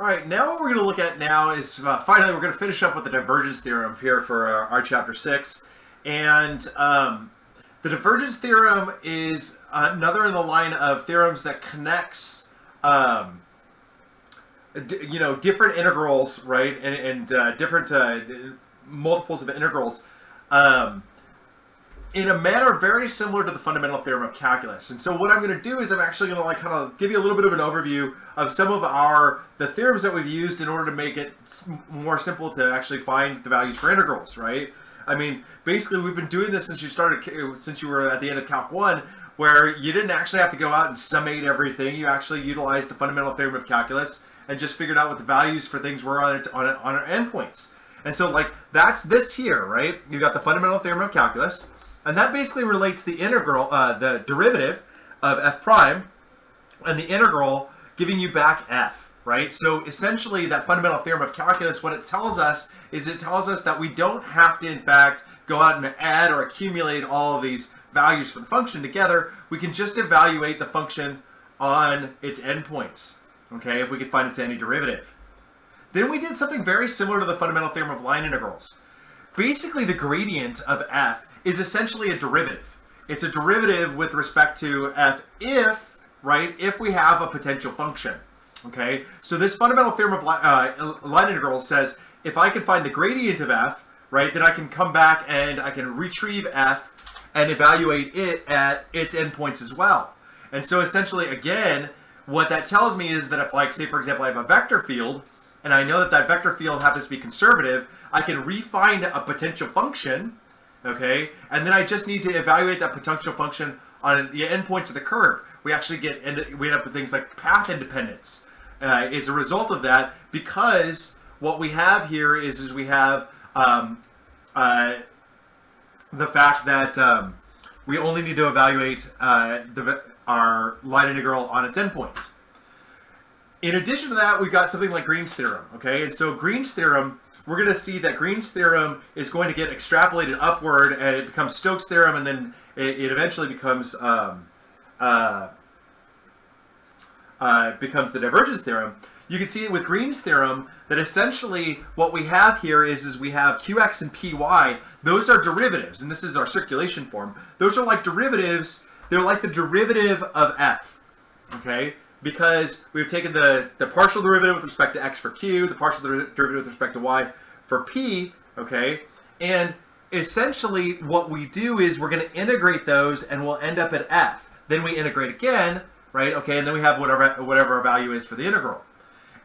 All right, now what we're going to look at now is finally we're going to finish up with the divergence theorem here for our chapter 6. And the divergence theorem is another in the line of theorems that connects, different integrals, right, and different multiples of integrals in a manner very similar to the fundamental theorem of calculus. And so what I'm going to do is I'm actually going to kind of give you a little bit of an overview of some of the theorems that we've used in order to make it more simple to actually find the values for integrals, right? I mean, basically we've been doing this since you were at the end of Calc 1, where you didn't actually have to go out and summate everything. You actually utilized the fundamental theorem of calculus and just figured out what the values for things were on our endpoints. And so like that's this here, right? You got the fundamental theorem of calculus. And that basically relates the integral, the derivative of f prime, and the integral giving you back f, right? So essentially that fundamental theorem of calculus, what it tells us is it tells us that we don't have to, in fact, go out and add or accumulate all of these values for the function together. We can just evaluate the function on its endpoints, okay, if we can find its antiderivative. Then we did something very similar to the fundamental theorem of line integrals. Basically, the gradient of f is essentially a derivative. It's a derivative with respect to f if we have a potential function. Okay, so this fundamental theorem of line integral says if I can find the gradient of f, right, then I can come back and I can retrieve f and evaluate it at its endpoints as well. And so essentially, again, what that tells me is that if, like, say for example, I have a vector field and I know that that vector field happens to be conservative, I can refine a potential function. Okay, and then I just need to evaluate that potential function on the endpoints of the curve. We actually end up with things like path independence as a result of that, because what we have here is we have the fact that we only need to evaluate our line integral on its endpoints. In addition to that, we've got something like Green's theorem. Okay, and so Green's theorem, we're going to see that Green's theorem is going to get extrapolated upward, and it becomes Stokes' theorem, and then it eventually becomes the divergence theorem. You can see with Green's theorem that essentially what we have here is we have qx and py. Those are derivatives, and this is our circulation form. Those are like derivatives. They're like the derivative of f. Okay. Because we've taken the partial derivative with respect to x for q, the partial derivative with respect to y for p, okay? And essentially what we do is we're going to integrate those and we'll end up at f. Then we integrate again, right? Okay, and then we have whatever our value is for the integral.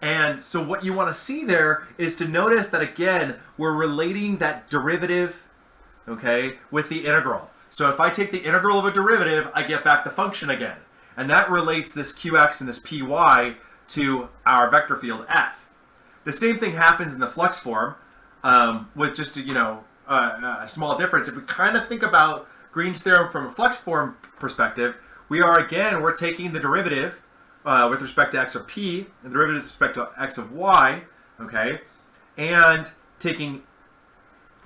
And so what you want to see there is to notice that, again, we're relating that derivative, okay, with the integral. So if I take the integral of a derivative, I get back the function again. And that relates this qx and this py to our vector field f. The same thing happens in the flux form with just a small difference. If we kind of think about Green's theorem from a flux form perspective, we're taking the derivative with respect to x of p and the derivative with respect to x of y, okay, and taking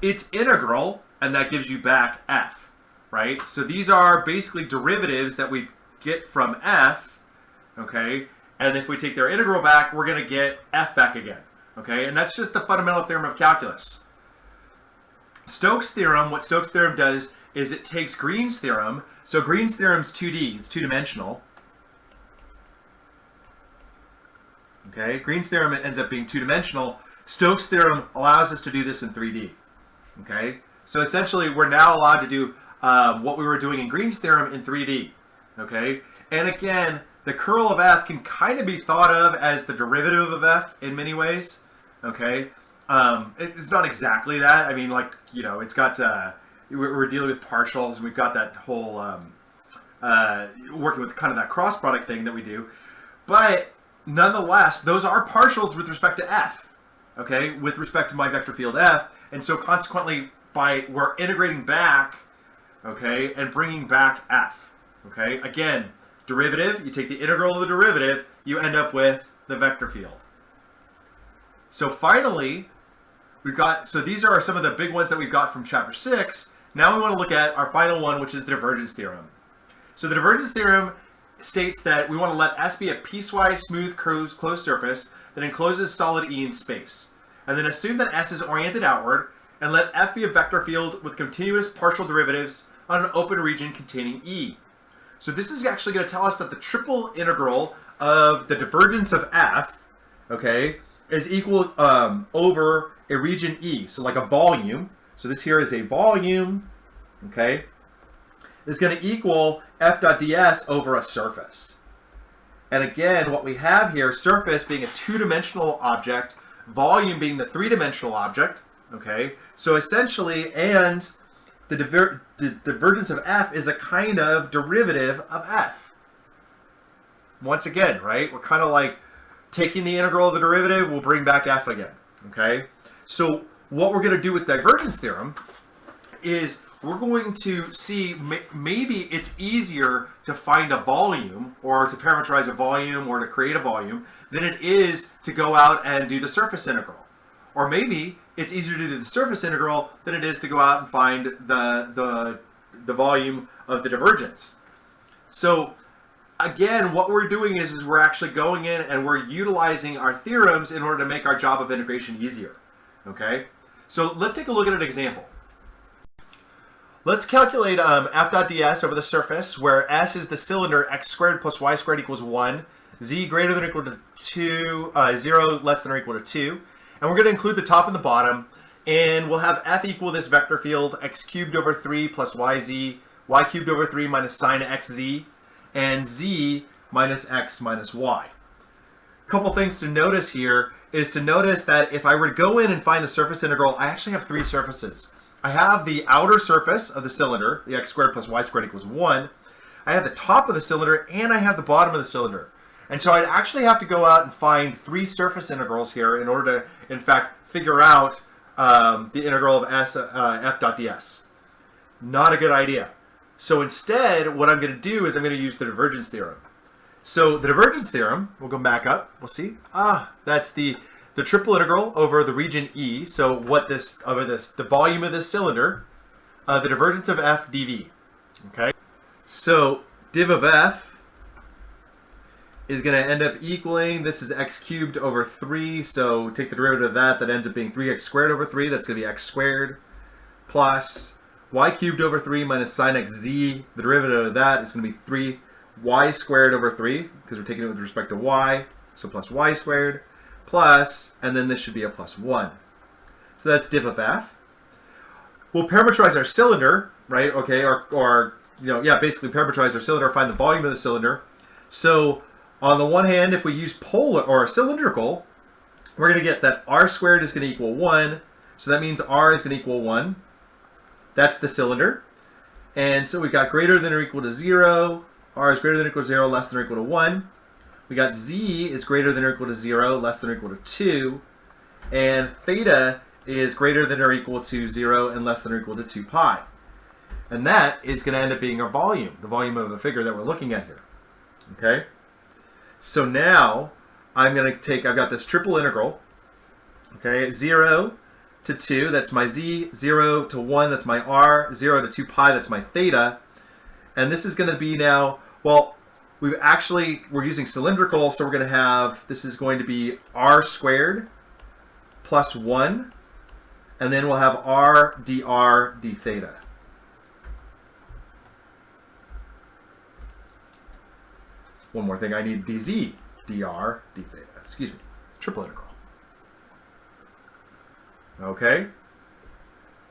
its integral, and that gives you back f, right? So these are basically derivatives that we get from f, okay, and if we take their integral back, we're going to get f back again, okay, and that's just the fundamental theorem of calculus. Stokes' theorem, what Stokes' theorem does is it takes Green's theorem. So Green's theorem is 2D, it's two-dimensional, okay. Green's theorem ends up being two-dimensional. Stokes' theorem allows us to do this in 3D, okay. So essentially, we're now allowed to do what we were doing in Green's theorem in 3D. Okay, and again, the curl of f can kind of be thought of as the derivative of f in many ways. Okay, it's not exactly that. I mean, like, it's got we're dealing with partials, and we've got that whole working with kind of that cross product thing that we do. But nonetheless, those are partials with respect to f. Okay, with respect to my vector field f, and so consequently, we're integrating back, okay, and bringing back f. Okay, again, derivative, you take the integral of the derivative, you end up with the vector field. So finally, so these are some of the big ones that we've got from chapter 6. Now we want to look at our final one, which is the divergence theorem. So the divergence theorem states that we want to let S be a piecewise smooth closed surface that encloses solid E in space. And then assume that S is oriented outward, and let F be a vector field with continuous partial derivatives on an open region containing E. So this is actually going to tell us that the triple integral of the divergence of F, okay, is equal over a region E, so like a volume. So this here is a volume, okay, is going to equal F dot ds over a surface. And again, what we have here, surface being a two-dimensional object, volume being the three-dimensional object, okay? So essentially, and the divergence of F is a kind of derivative of F. Once again, right? We're kind of like taking the integral of the derivative, we'll bring back F again, okay? So what we're going to do with divergence theorem is we're going to see maybe it's easier to find a volume or to parameterize a volume or to create a volume than it is to go out and do the surface integral. Or maybe it's easier to do the surface integral than it is to go out and find the volume of the divergence. So again, what we're doing is we're actually going in and we're utilizing our theorems in order to make our job of integration easier. Okay? So let's take a look at an example. Let's calculate f dot ds over the surface, where s is the cylinder, x squared plus y squared equals 1, z greater than or equal to 2, 0 less than or equal to 2. And we're going to include the top and the bottom, and we'll have f equal this vector field, x cubed over 3 plus yz, y cubed over 3 minus sine xz, and z minus x minus y. A couple things to notice here is to notice that if I were to go in and find the surface integral, I actually have three surfaces. I have the outer surface of the cylinder, the x squared plus y squared equals 1. I have the top of the cylinder, and I have the bottom of the cylinder. And so I'd actually have to go out and find three surface integrals here in order to, in fact, figure out the integral of f dot ds. Not a good idea. So instead, what I'm going to do is I'm going to use the divergence theorem. So the divergence theorem, we'll go back up, we'll see. That's the triple integral over the region E. So what this, over this, the volume of this cylinder, the divergence of f dv. Okay. So div of f is going to end up equaling, this is x cubed over 3, so take the derivative of that, that ends up being 3x squared over 3, that's going to be x squared, plus y cubed over 3 minus sine xz, the derivative of that is going to be 3y squared over 3, because we're taking it with respect to y, so plus y squared, plus, and then this should be a plus 1. So that's div of f. We'll parameterize our cylinder, right, okay, or you know, yeah, basically parameterize our cylinder, find the volume of the cylinder. So on the one hand, if we use polar or cylindrical, we're going to get that r squared is going to equal 1. So that means r is going to equal 1. That's the cylinder. And so we got greater than or equal to 0. R is greater than or equal to 0, less than or equal to 1. We got z is greater than or equal to 0, less than or equal to 2. And theta is greater than or equal to 0 and less than or equal to 2 pi. And that is going to end up being our volume, the volume of the figure that we're looking at here. Okay? So now I'm going to take, I've got this triple integral, okay, 0 to 2, that's my z, 0 to 1, that's my r, 0 to 2 pi, that's my theta. And this is going to be now, well, we're using cylindrical, so we're going to have, this is going to be r squared plus 1, and then we'll have r dr d theta. One more thing, I need dz, dr, d theta. Excuse me, it's triple integral. Okay,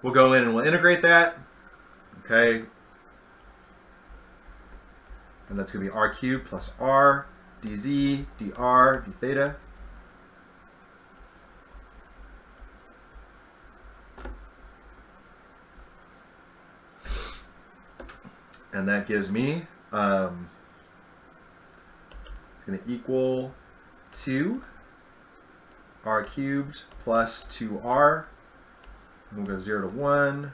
we'll go in and we'll integrate that. Okay, and that's going to be r cubed plus r dz, dr, d theta. And that gives me going to equal 2 r cubed plus 2r. And we'll go 0 to 1,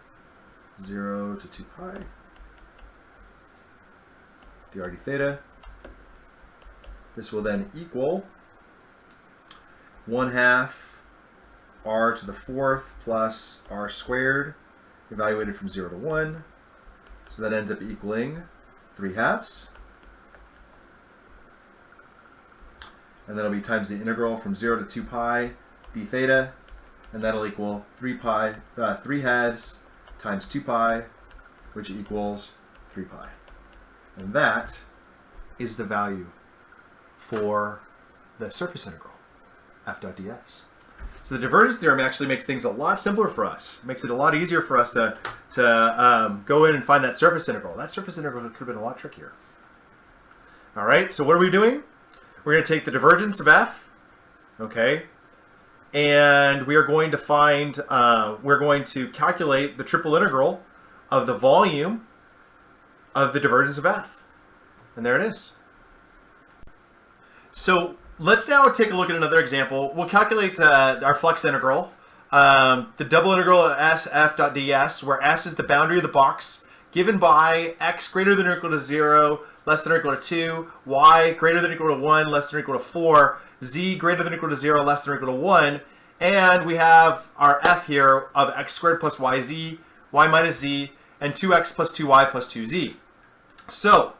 0 to 2 pi, dr d theta. This will then equal 1/2 r to the 4th plus r squared, evaluated from 0 to 1. So that ends up equaling 3/2. and that'll be times the integral from 0 to 2 pi d theta, and that'll equal 3 halves times 2 pi, which equals 3 pi. And that is the value for the surface integral, f dot ds. So the divergence theorem actually makes things a lot simpler for us. It makes it a lot easier for us to go in and find that surface integral. That surface integral could have been a lot trickier. All right, so what are we doing? We're going to take the divergence of f, okay, and we are going to find, we're going to calculate the triple integral of the volume of the divergence of f. And there it is. So let's now take a look at another example. We'll calculate our flux integral, the double integral of sf dot ds, where s is the boundary of the box, given by x greater than or equal to 0, less than or equal to 2, y greater than or equal to 1, less than or equal to 4, z greater than or equal to 0, less than or equal to 1, and we have our f here of x squared plus yz, y minus z, and 2x plus 2y plus 2z. So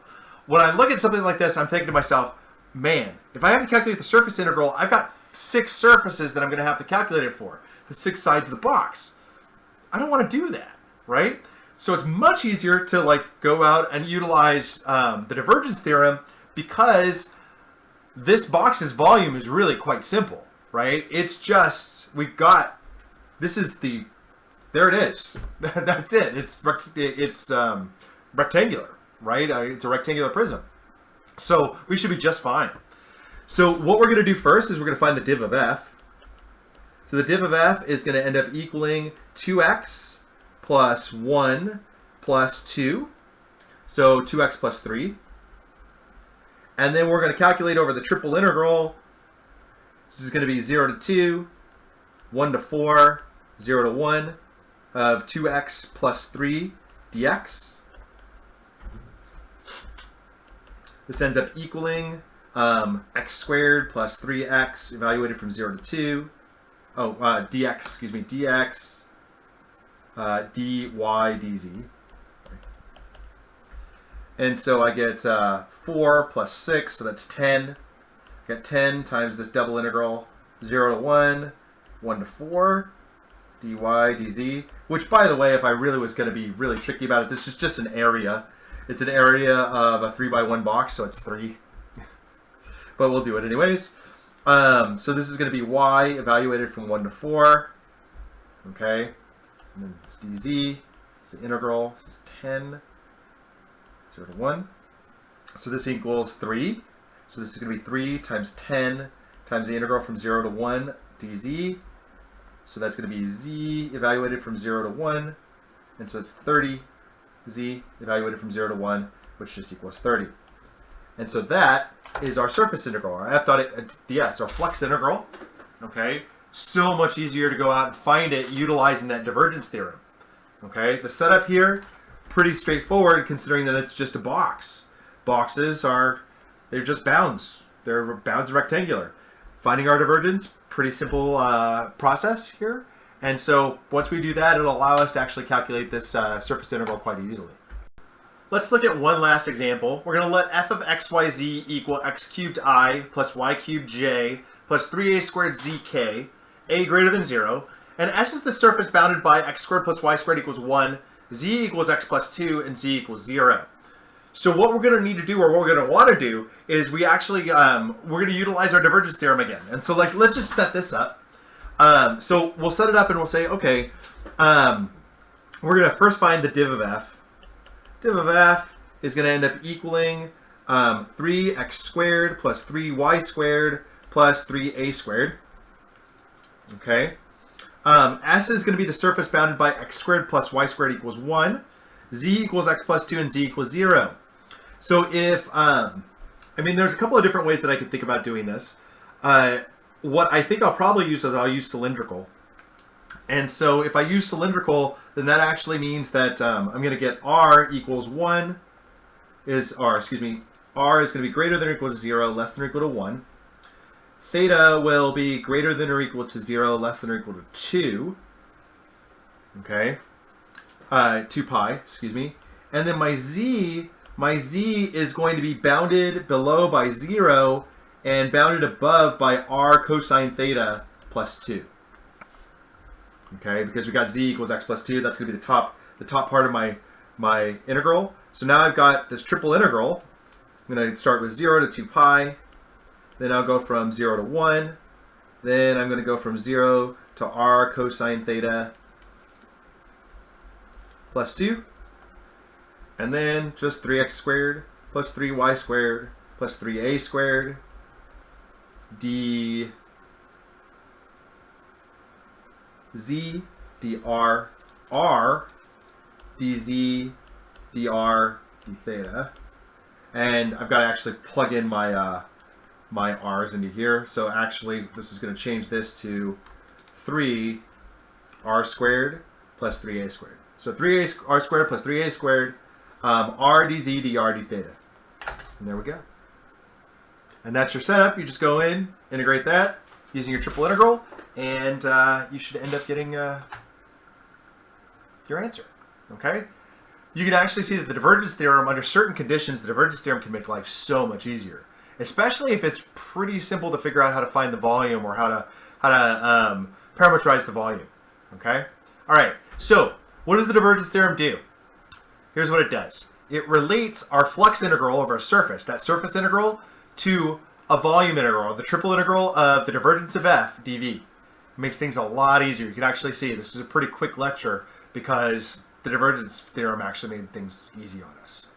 when I look at something like this, I'm thinking to myself, man, if I have to calculate the surface integral, I've got 6 surfaces that I'm going to have to calculate it for, the 6 sides of the box. I don't want to do that, right? So it's much easier to like go out and utilize the divergence theorem, because this box's volume is really quite simple, right? It's just, we've got, this is the, there it is. That's it. It's rectangular, right? It's a rectangular prism. So we should be just fine. So what we're going to do first is we're going to find the div of f. So the div of f is going to end up equaling 2x plus 1 plus 2. So 2x plus 3. And then we're going to calculate over the triple integral. This is going to be 0 to 2, 1 to 4, 0 to 1 of 2x plus 3 dx. This ends up equaling x squared plus 3x evaluated from 0 to 2. Dx, excuse me, dx, dy, dz. And so I get 4 plus 6, so that's 10. I get 10 times this double integral, 0 to 1, 1 to 4, dy, dz. Which, by the way, if I really was going to be really tricky about it, this is just an area. It's an area of a 3x1 box, so it's 3. But we'll do it anyways. So this is going to be y evaluated from 1 to 4. Okay. And then it's dz. It's the integral. This is 10. 0 to 1. So this equals 3. So this is going to be 3 times 10 times the integral from 0 to 1 dz. So that's going to be z evaluated from 0 to 1. And so it's 30 z evaluated from 0 to 1, which just equals 30. And so that is our surface integral, our f dot ds, our flux integral. Okay, so much easier to go out and find it utilizing that divergence theorem. Okay, the setup here, pretty straightforward considering that it's just a box. Boxes are, they're just bounds. They're bounds rectangular. Finding our divergence, pretty simple process here. And so once we do that, it'll allow us to actually calculate this surface integral quite easily. Let's look at one last example. We're going to let f of xyz equal x cubed I plus y cubed j plus 3a squared zk, a greater than 0. And s is the surface bounded by x squared plus y squared equals 1, z equals x plus 2, and z equals 0. So what we're going to need to do, or what we're going to want to do, is we actually, we're going to utilize our divergence theorem again. And so like, let's just set this up. So we'll set it up and we'll say, okay, we're going to first find the div of f. Div of f is going to end up equaling 3x squared plus 3y squared plus 3a squared. Okay. S is going to be the surface bounded by x squared plus y squared equals 1. Z equals x plus 2 and z equals 0. So if, I mean, there's a couple of different ways that I could think about doing this. What I think I'll probably use is I'll use cylindrical. And so if I use cylindrical, then that actually means that I'm going to get r equals 1 R is going to be greater than or equal to 0, less than or equal to 1. Theta will be greater than or equal to 0, less than or equal to 2. Okay. 2 pi, excuse me. And then my z is going to be bounded below by 0 and bounded above by r cosine theta plus 2. Okay, because we got z equals x plus 2, that's going to be the top part of my integral. So now I've got this triple integral. I'm going to start with 0 to 2 pi. Then I'll go from 0 to 1. Then I'm going to go from 0 to r cosine theta plus 2. And then just 3x squared plus 3y squared plus 3a squared d z dr r dz dr d theta. And I've got to actually plug in my my r's into here. So actually, this is going to change this to 3 r squared plus 3a squared. So 3a r squared plus 3a squared, r dz dr d theta. And there we go. And that's your setup. You just go in, integrate that using your triple integral, and you should end up getting your answer. Okay? You can actually see that the divergence theorem, under certain conditions, the divergence theorem can make life so much easier. Especially if it's pretty simple to figure out how to find the volume or how to parameterize the volume. Okay? All right. So what does the divergence theorem do? Here's what it does. It relates our flux integral over a surface, that surface integral, to a volume integral, the triple integral of the divergence of f dv. It makes things a lot easier. You can actually see this is a pretty quick lecture because the divergence theorem actually made things easy on us.